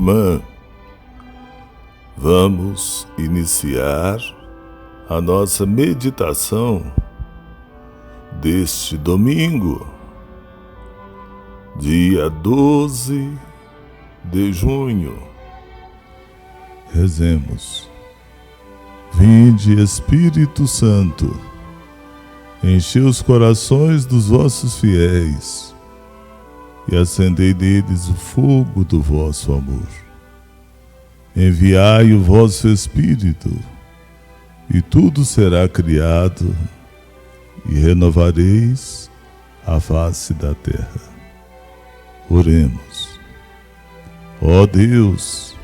irmã, vamos iniciar a nossa meditação deste domingo, dia 12 de junho. Rezemos. Vinde, Espírito Santo, enchei os corações dos vossos fiéis e acendei neles o fogo do vosso amor. Enviai o vosso Espírito, e tudo será criado, e renovareis a face da terra. Oremos. Ó Deus,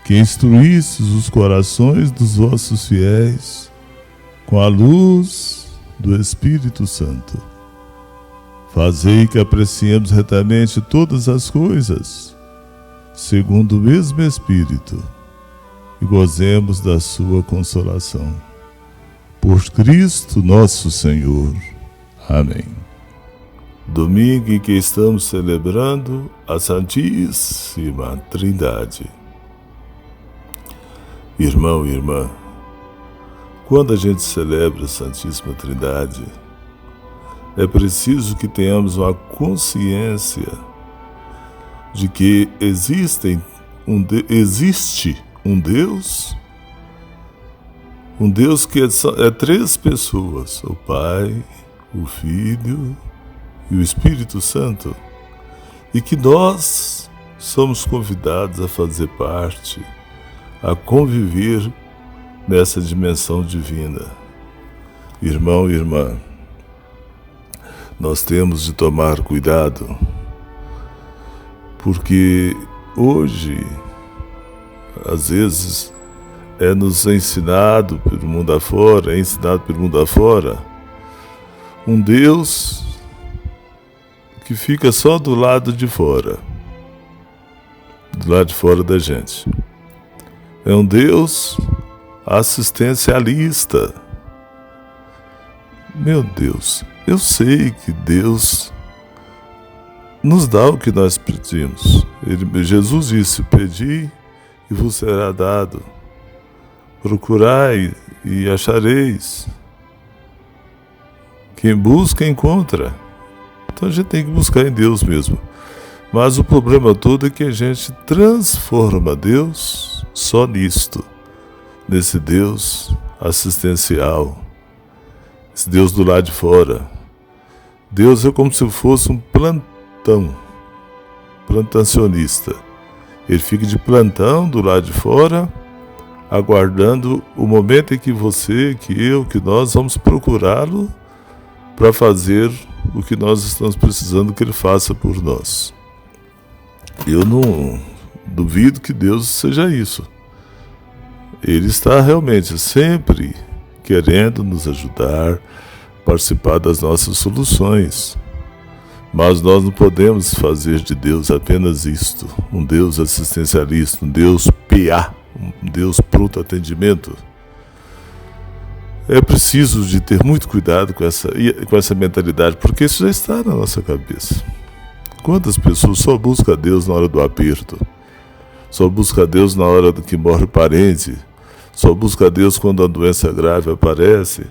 que instruístes os corações dos vossos fiéis com a luz do Espírito Santo, fazei que apreciemos retamente todas as coisas, segundo o mesmo Espírito, e gozemos da sua consolação. Por Cristo nosso Senhor. Amém. Domingo em que estamos celebrando a Santíssima Trindade. Irmão e irmã, quando a gente celebra a Santíssima Trindade, é preciso que tenhamos uma consciência de que existe um Deus que é três pessoas, o Pai, o Filho e o Espírito Santo, e que nós somos convidados a fazer parte, a conviver nessa dimensão divina. Irmão e irmã, nós temos de tomar cuidado, porque hoje, às vezes, é ensinado pelo mundo afora, um Deus que fica só do lado de fora da gente. É um Deus assistencialista. Meu Deus, eu sei que Deus nos dá o que nós pedimos. Jesus disse: pedi e vos será dado, procurai e achareis, quem busca encontra. Então a gente tem que buscar em Deus mesmo. Mas o problema todo é que a gente transforma Deus só nisto, nesse Deus assistencial, esse Deus do lado de fora. Deus é como se fosse um plantacionista. Ele fica de plantão do lado de fora, aguardando o momento em que você, que eu, que nós vamos procurá-lo para fazer o que nós estamos precisando que ele faça por nós. Eu não duvido que Deus seja isso. Ele está realmente sempre querendo nos ajudar, participar das nossas soluções. Mas nós não podemos fazer de Deus apenas isto, um Deus assistencialista, um Deus PA, um Deus pronto atendimento. É preciso de ter muito cuidado com essa mentalidade, porque isso já está na nossa cabeça. Quantas pessoas só buscam a Deus na hora do aperto, só buscam a Deus na hora que morre o parente, só buscam a Deus quando a doença grave aparece,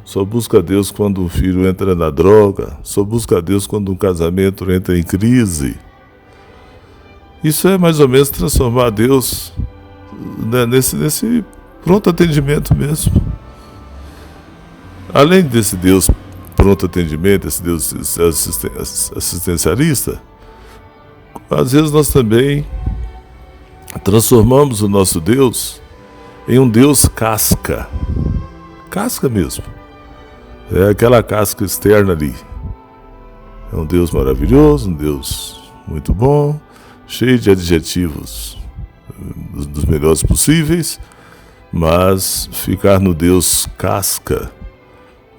só busca a Deus quando um filho entra na droga, só busca a Deus quando um casamento entra em crise. Isso é mais ou menos transformar Deus, né, nesse pronto atendimento mesmo. Além desse Deus pronto atendimento, esse Deus assistencialista, às vezes nós também transformamos o nosso Deus em um Deus casca mesmo. É aquela casca externa ali. É um Deus maravilhoso, um Deus muito bom, cheio de adjetivos dos melhores possíveis, mas ficar no Deus casca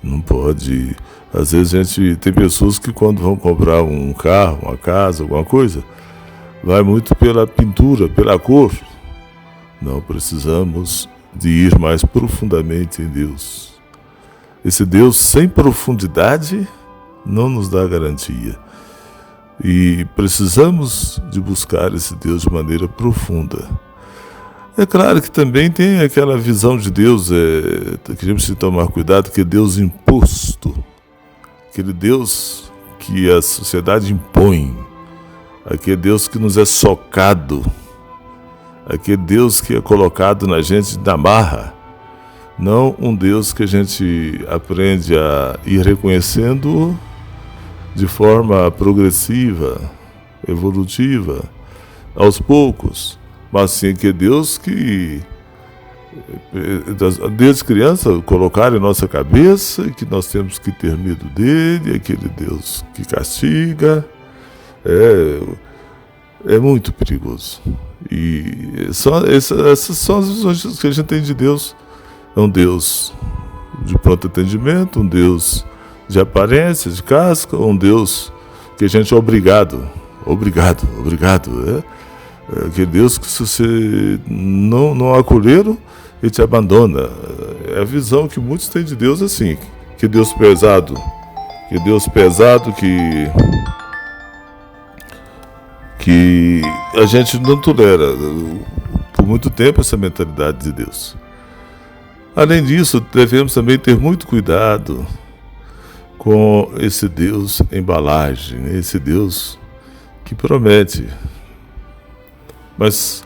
não pode. Às vezes a gente tem pessoas que quando vão comprar um carro, uma casa, alguma coisa, vai muito pela pintura, pela cor. Não, precisamos de ir mais profundamente em Deus. Esse Deus sem profundidade não nos dá garantia. E precisamos de buscar esse Deus de maneira profunda. É claro que também tem aquela visão de Deus, que temos que tomar cuidado, que é Deus imposto. Aquele Deus que a sociedade impõe. Aquele Deus que nos é socado. Aquele Deus que é colocado na gente na marra. Não um Deus que a gente aprende a ir reconhecendo de forma progressiva, evolutiva, aos poucos. Mas sim aquele Deus que, desde criança, colocaram em nossa cabeça que nós temos que ter medo dele, aquele Deus que castiga. É muito perigoso. E essas são as visões que a gente tem de Deus. É um Deus de pronto atendimento, um Deus de aparência, de casca, um Deus que a gente é obrigado. É aquele Deus que, se você não acolher, ele te abandona. É a visão que muitos têm de Deus assim, que Deus pesado, que a gente não tolera por muito tempo essa mentalidade de Deus. Além disso, devemos também ter muito cuidado com esse Deus embalagem, esse Deus que promete. Mas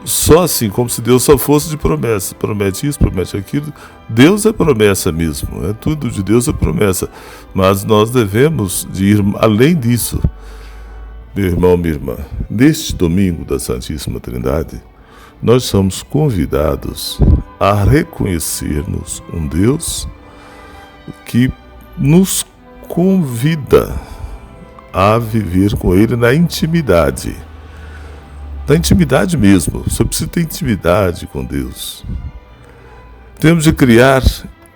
só assim, como se Deus só fosse de promessa. Promete isso, promete aquilo. Deus é promessa mesmo, tudo de Deus é promessa. Mas nós devemos de ir além disso. Meu irmão, minha irmã, neste domingo da Santíssima Trindade, nós somos convidados a reconhecermos um Deus que nos convida a viver com Ele na intimidade. Na intimidade mesmo. Você precisa ter intimidade com Deus. Temos de criar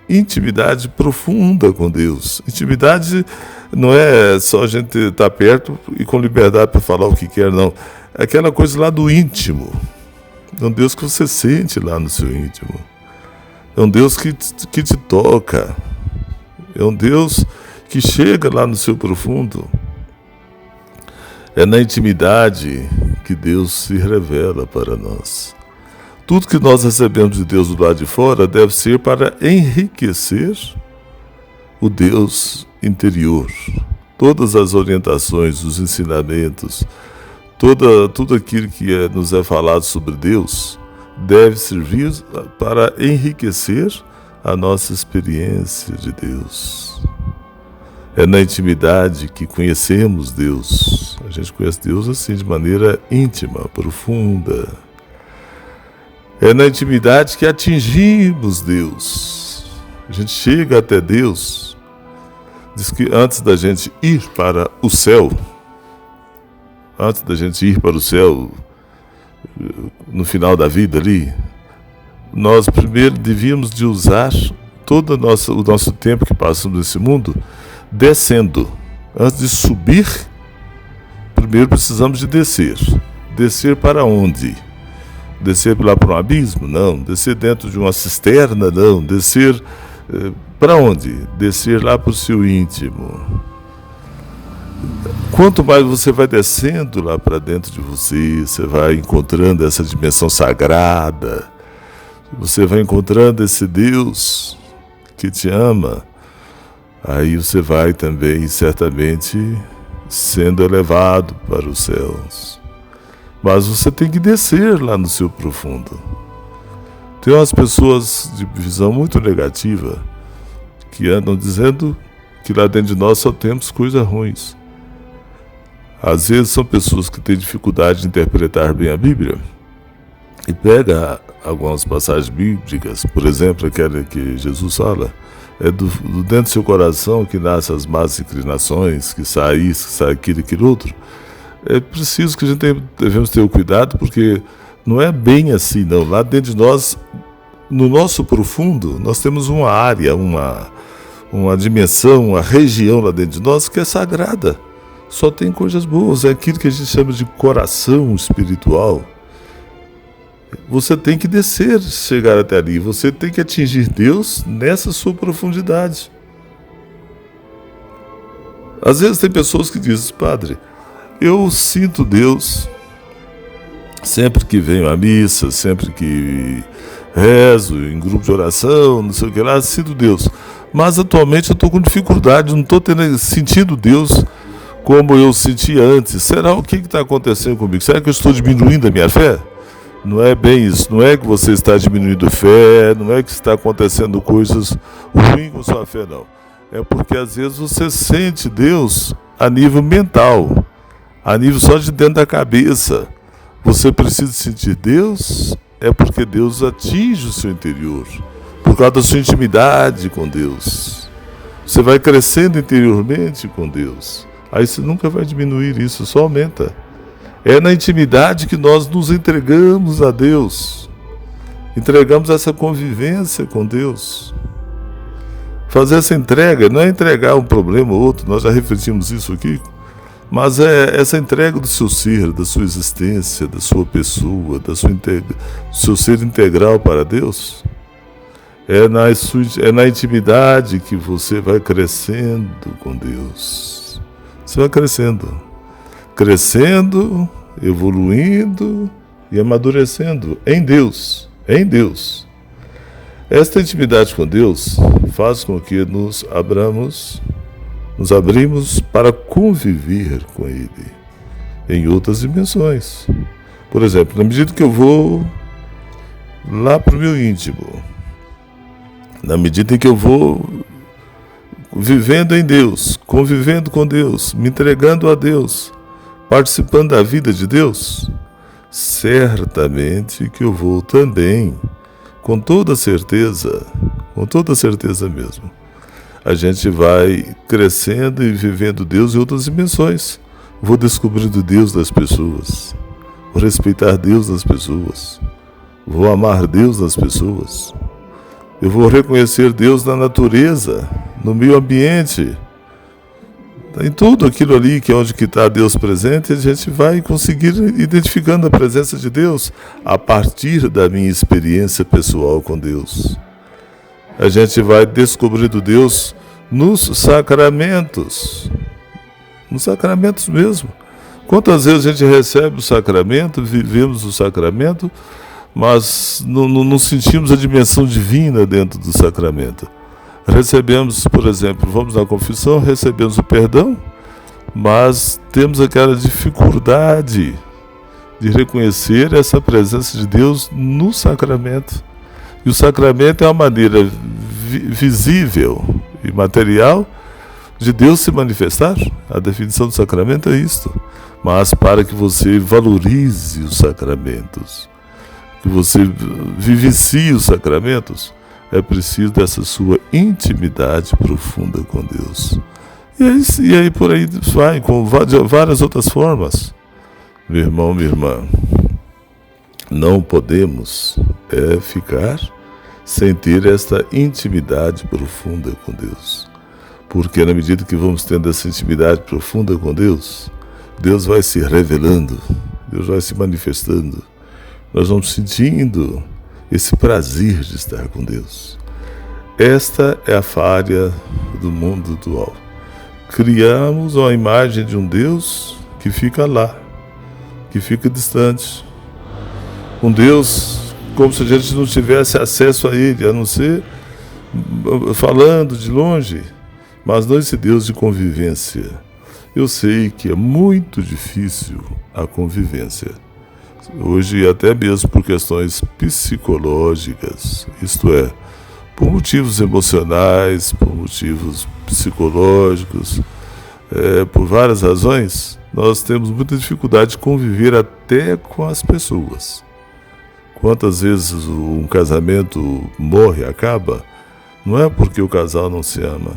intimidade profunda com Deus. Intimidade não é só a gente estar perto e com liberdade para falar o que quer, não. É aquela coisa lá do íntimo. É um Deus que você sente lá no seu íntimo. É um Deus que te toca. É um Deus que chega lá no seu profundo. É na intimidade que Deus se revela para nós. Tudo que nós recebemos de Deus do lado de fora deve ser para enriquecer o Deus interior. Todas as orientações, os ensinamentos, tudo aquilo que nos é falado sobre Deus deve servir para enriquecer a nossa experiência de Deus. É na intimidade que conhecemos Deus. A gente conhece Deus assim, de maneira íntima, profunda. É na intimidade que atingimos Deus. A gente chega até Deus. Diz que antes da gente ir para o céu, no final da vida ali, nós primeiro devíamos de usar todo o nosso tempo que passamos nesse mundo descendo. Antes de subir, primeiro precisamos de descer. Descer para onde? Descer lá para um abismo? Não. Descer dentro de uma cisterna? Não. Descer para onde? Descer lá para o seu íntimo. Quanto mais você vai descendo lá para dentro de você, você vai encontrando essa dimensão sagrada, você vai encontrando esse Deus que te ama, aí você vai também, certamente, sendo elevado para os céus. Mas você tem que descer lá no seu profundo. Tem umas pessoas de visão muito negativa que andam dizendo que lá dentro de nós só temos coisas ruins. Às vezes são pessoas que têm dificuldade de interpretar bem a Bíblia e pega algumas passagens bíblicas, por exemplo, aquela que Jesus fala, é do dentro do seu coração que nascem as más inclinações, que sai isso, que sai aquilo e aquilo outro. É preciso que a gente devemos ter o cuidado, porque não é bem assim, não. Lá dentro de nós, no nosso profundo, nós temos uma área, uma dimensão, uma região lá dentro de nós que é sagrada. Só tem coisas boas, é aquilo que a gente chama de coração espiritual. Você tem que descer, chegar até ali, você tem que atingir Deus nessa sua profundidade. Às vezes tem pessoas que dizem, padre, Eu sinto Deus sempre que venho à missa, sempre que rezo, em grupo de oração, não sei o que lá, sinto Deus. Mas atualmente eu estou com dificuldade, não estou sentindo Deus como eu sentia antes. Será o que está acontecendo comigo? Será que eu estou diminuindo a minha fé? Não é bem isso, não é que você está diminuindo a fé, não é que está acontecendo coisas ruins com sua fé, não. É porque às vezes você sente Deus a nível mental, a nível só de dentro da cabeça. Você precisa sentir Deus, é porque Deus atinge o seu interior, por causa da sua intimidade com Deus. Você vai crescendo interiormente com Deus. Aí você nunca vai diminuir isso, só aumenta. É na intimidade que nós nos entregamos a Deus. Entregamos essa convivência com Deus. Fazer essa entrega não é entregar um problema ou outro, nós já refletimos isso aqui, mas é essa entrega do seu ser, da sua existência, da sua pessoa, do seu ser integral para Deus. É na intimidade que você vai crescendo com Deus. Você vai crescendo, evoluindo e amadurecendo em Deus. Esta intimidade com Deus faz com que nos abrimos para conviver com Ele em outras dimensões. Por exemplo, na medida que eu vou lá para o meu íntimo, na medida em que eu vou vivendo em Deus, convivendo com Deus, me entregando a Deus, participando da vida de Deus, certamente que eu vou também, com toda certeza mesmo, a gente vai crescendo e vivendo Deus em outras dimensões. Vou descobrindo Deus nas pessoas, vou respeitar Deus nas pessoas, vou amar Deus nas pessoas, eu vou reconhecer Deus na natureza, no meio ambiente, em tudo aquilo ali que é onde está Deus presente, a gente vai conseguir identificando a presença de Deus a partir da minha experiência pessoal com Deus. A gente vai descobrindo Deus nos sacramentos mesmo. Quantas vezes a gente recebe o sacramento, vivemos o sacramento, mas não sentimos a dimensão divina dentro do sacramento. Recebemos, por exemplo, vamos na confissão, recebemos o perdão, mas temos aquela dificuldade de reconhecer essa presença de Deus no sacramento. E o sacramento é uma maneira visível e material de Deus se manifestar. A definição do sacramento é isto. Mas para que você valorize os sacramentos, que você vivencie os sacramentos, é preciso dessa sua intimidade profunda com Deus. E aí por aí vai, com várias outras formas. Meu irmão, minha irmã, não podemos ficar sem ter esta intimidade profunda com Deus. Porque na medida que vamos tendo essa intimidade profunda com Deus, Deus vai se revelando, Deus vai se manifestando. Nós vamos sentindo esse prazer de estar com Deus. Esta é a falha do mundo atual. Criamos uma imagem de um Deus que fica lá, que fica distante. Um Deus como se a gente não tivesse acesso a Ele, a não ser falando de longe, mas não esse Deus de convivência. Eu sei que é muito difícil a convivência. Hoje, até mesmo por questões psicológicas, isto é, por motivos emocionais, por motivos psicológicos, por várias razões, nós temos muita dificuldade de conviver até com as pessoas. Quantas vezes um casamento morre, acaba, não é porque o casal não se ama,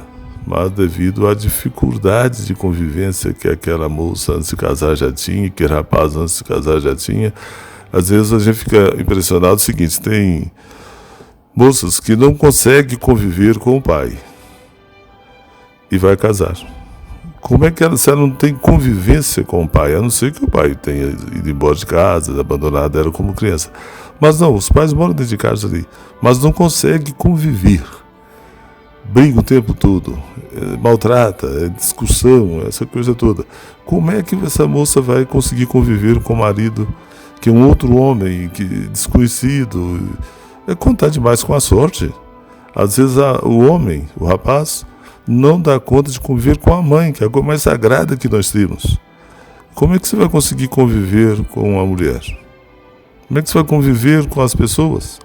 mas devido à dificuldade de convivência que aquela moça antes de casar já tinha, que aquele rapaz antes de casar já tinha. Às vezes a gente fica impressionado com o seguinte: tem moças que não conseguem conviver com o pai e vai casar. Como é que ela, se ela não tem convivência com o pai, a não ser que o pai tenha ido embora de casa, abandonado ela como criança. Mas não, os pais moram dentro de casa ali, mas não conseguem conviver briga o tempo todo, maltrata, discussão, essa coisa toda. Como é que essa moça vai conseguir conviver com o marido, que é um outro homem, que desconhecido? É contar demais com a sorte. Às vezes o homem, o rapaz, não dá conta de conviver com a mãe, que é a coisa mais sagrada que nós temos. Como é que você vai conseguir conviver com a mulher? Como é que você vai conviver com as pessoas?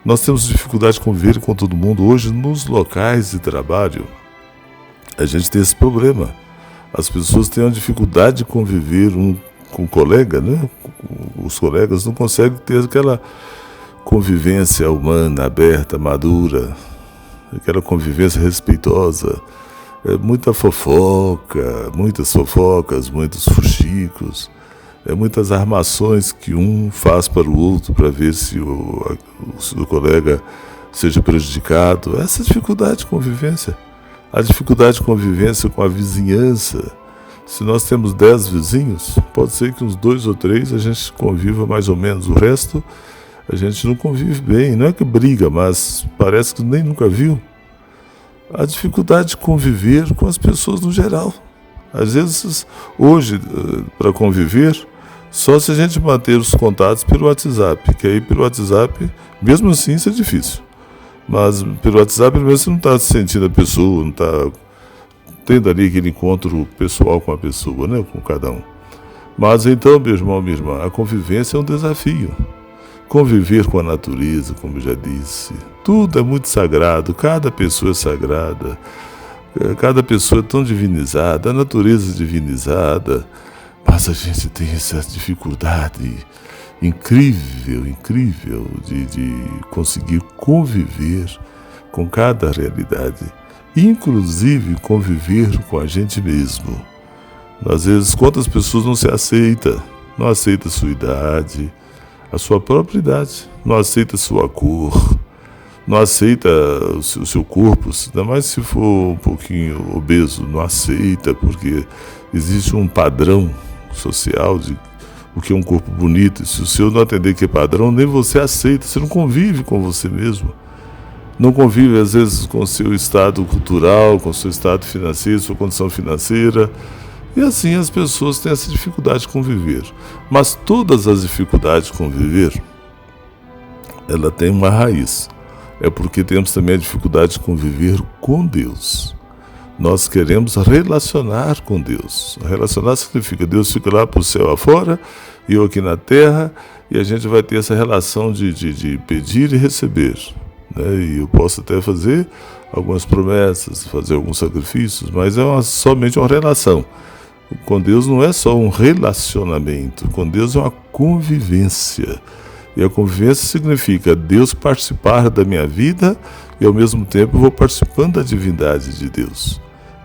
Nós temos dificuldade de conviver com todo mundo hoje nos locais de trabalho. A gente tem esse problema. As pessoas têm uma dificuldade de conviver com o colega, né? Os colegas não conseguem ter aquela convivência humana, aberta, madura, aquela convivência respeitosa. Muita fofoca, muitas fofocas, muitos fuxicos, muitas armações que um faz para o outro para ver se o colega seja prejudicado. Essa dificuldade de convivência. A dificuldade de convivência com a vizinhança. Se nós temos 10 vizinhos, pode ser que uns 2 ou 3 a gente conviva mais ou menos. O resto a gente não convive bem. Não é que briga, mas parece que nem nunca viu. A dificuldade de conviver com as pessoas no geral. Às vezes, hoje, para conviver, só se a gente manter os contatos pelo WhatsApp, que aí pelo WhatsApp, mesmo assim, isso é difícil. Mas pelo WhatsApp, pelo menos você não está sentindo a pessoa, não está tendo ali aquele encontro pessoal com a pessoa, né, com cada um. Mas então, meu irmão, minha irmã, a convivência é um desafio. Conviver com a natureza, como eu já disse, tudo é muito sagrado, cada pessoa é sagrada, cada pessoa é tão divinizada, a natureza é divinizada, mas a gente tem essa dificuldade incrível de conseguir conviver com cada realidade, inclusive conviver com a gente mesmo. Às vezes, quantas pessoas não se aceitam, não aceita a sua idade, a sua própria idade, não aceita a sua cor, não aceita o seu corpo, ainda mais se for um pouquinho obeso, não aceita, porque existe um padrão social de o que é um corpo bonito. Se o seu não atender que é padrão, nem você aceita, você não convive com você mesmo. Não convive, às vezes, com o seu estado cultural, com o seu estado financeiro, sua condição financeira. E assim as pessoas têm essa dificuldade de conviver. Mas todas as dificuldades de conviver, ela tem uma raiz. É porque temos também a dificuldade de conviver com Deus. Nós queremos relacionar com Deus. Relacionar significa Deus fica lá para o céu afora e eu aqui na terra, e a gente vai ter essa relação de pedir e receber, né? E eu posso até fazer algumas promessas, fazer alguns sacrifícios, mas é somente uma relação. Com Deus não é só um relacionamento, com Deus é uma convivência. E a convivência significa Deus participar da minha vida e ao mesmo tempo eu vou participando da divindade de Deus.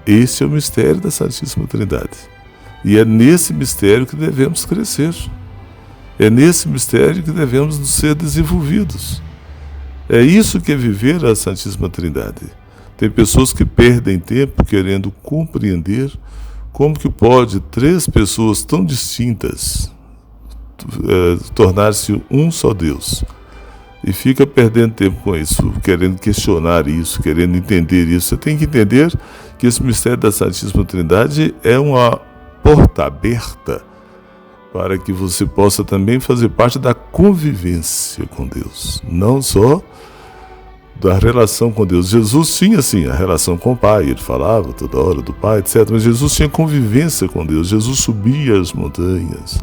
Esse é o mistério da Santíssima Trindade. E é nesse mistério que devemos crescer. É nesse mistério que devemos ser desenvolvidos. É isso que é viver a Santíssima Trindade. Tem pessoas que perdem tempo querendo compreender como que pode 3 pessoas tão distintas tornar-se um só Deus. E fica perdendo tempo com isso, querendo questionar isso, querendo entender isso. Você tem que entender que esse mistério da Santíssima Trindade é uma porta aberta para que você possa também fazer parte da convivência com Deus, não só da relação com Deus. Jesus tinha, assim, a relação com o Pai, ele falava toda hora do Pai, etc. Mas Jesus tinha convivência com Deus. Jesus subia as montanhas,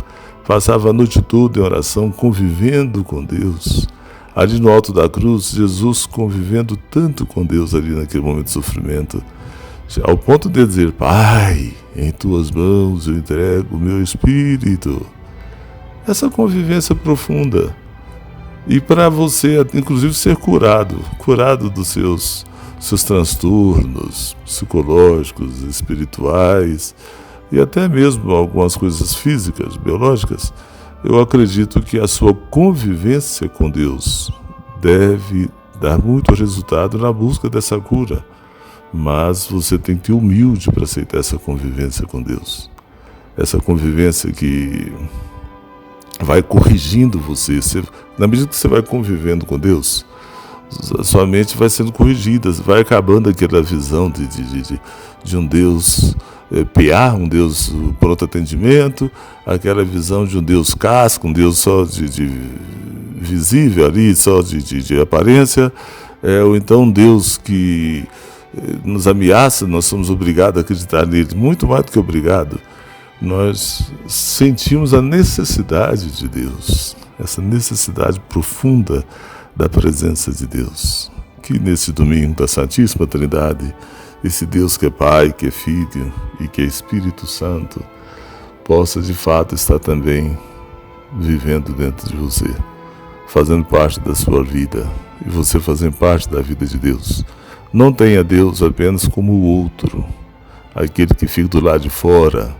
passava a noite toda em oração, convivendo com Deus. Ali no alto da cruz, Jesus convivendo tanto com Deus ali naquele momento de sofrimento, ao ponto de dizer: Pai, em tuas mãos eu entrego o meu espírito. Essa convivência profunda. E para você, inclusive, ser curado dos seus transtornos psicológicos, espirituais e até mesmo algumas coisas físicas, biológicas, eu acredito que a sua convivência com Deus deve dar muito resultado na busca dessa cura. Mas você tem que ser humilde para aceitar essa convivência com Deus. Essa convivência que vai corrigindo você. Na medida que você vai convivendo com Deus, sua mente vai sendo corrigida, vai acabando aquela visão de um Deus PA, um Deus pronto atendimento, aquela visão de um Deus casco, um Deus só de visível ali, só de aparência, ou então um Deus que nos ameaça. Nós somos obrigados a acreditar nele, muito mais do que obrigado. Nós sentimos a necessidade de Deus, essa necessidade profunda da presença de Deus. Que nesse domingo da Santíssima Trindade, esse Deus que é Pai, que é Filho e que é Espírito Santo, possa de fato estar também vivendo dentro de você, fazendo parte da sua vida, e você fazendo parte da vida de Deus. Não tenha Deus apenas como o outro, aquele que fica do lado de fora,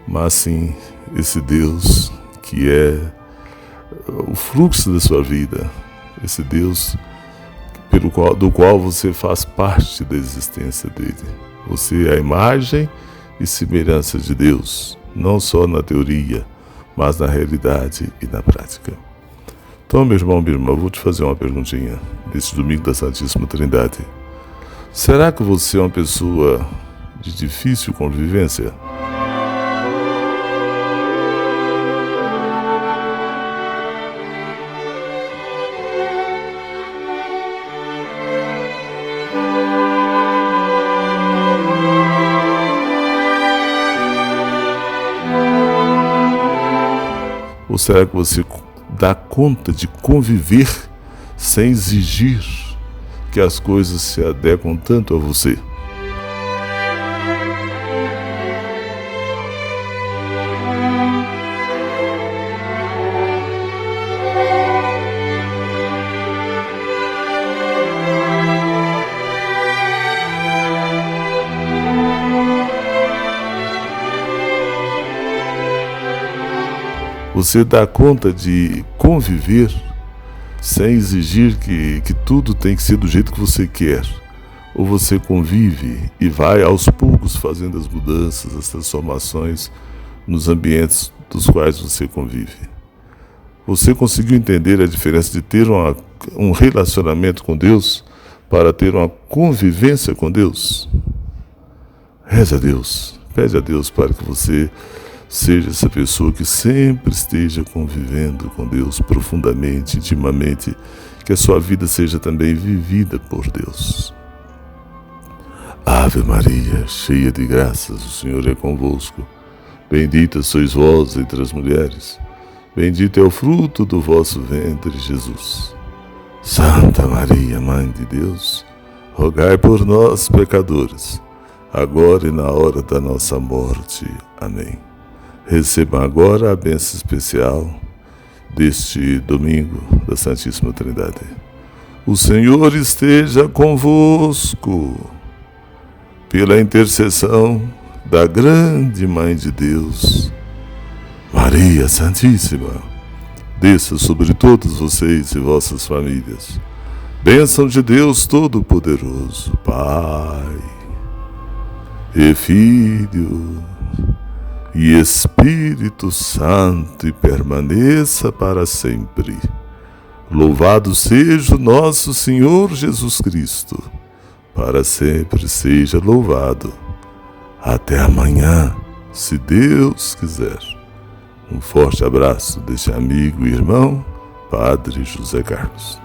mas sim esse Deus que é o fluxo da sua vida, esse Deus do qual você faz parte da existência dele. Você é a imagem e semelhança de Deus, não só na teoria, mas na realidade e na prática. Então, meu irmão, minha irmã, eu vou te fazer uma perguntinha nesse domingo da Santíssima Trindade. Será que você é uma pessoa de difícil convivência? Ou será que você dá conta de conviver sem exigir que as coisas se adequam tanto a você? Você dá conta de conviver sem exigir que tudo tem que ser do jeito que você quer? Ou você convive e vai aos poucos fazendo as mudanças, as transformações nos ambientes dos quais você convive? Você conseguiu entender a diferença de ter um relacionamento com Deus para ter uma convivência com Deus? Reze a Deus, pede a Deus para que você seja essa pessoa que sempre esteja convivendo com Deus profundamente, intimamente, que a sua vida seja também vivida por Deus. Ave Maria, cheia de graças, o Senhor é convosco. Bendita sois vós entre as mulheres, bendito é o fruto do vosso ventre, Jesus. Santa Maria, Mãe de Deus, rogai por nós, pecadores, agora e na hora da nossa morte. Amém. Recebam agora a bênção especial deste domingo da Santíssima Trindade. O Senhor esteja convosco. Pela intercessão da grande Mãe de Deus, Maria Santíssima, desça sobre todos vocês e vossas famílias bênção de Deus Todo-Poderoso, Pai e Filho e Espírito Santo, e permaneça para sempre. Louvado seja o nosso Senhor Jesus Cristo, para sempre seja louvado. Até amanhã, se Deus quiser. Um forte abraço deste amigo e irmão, Padre José Carlos.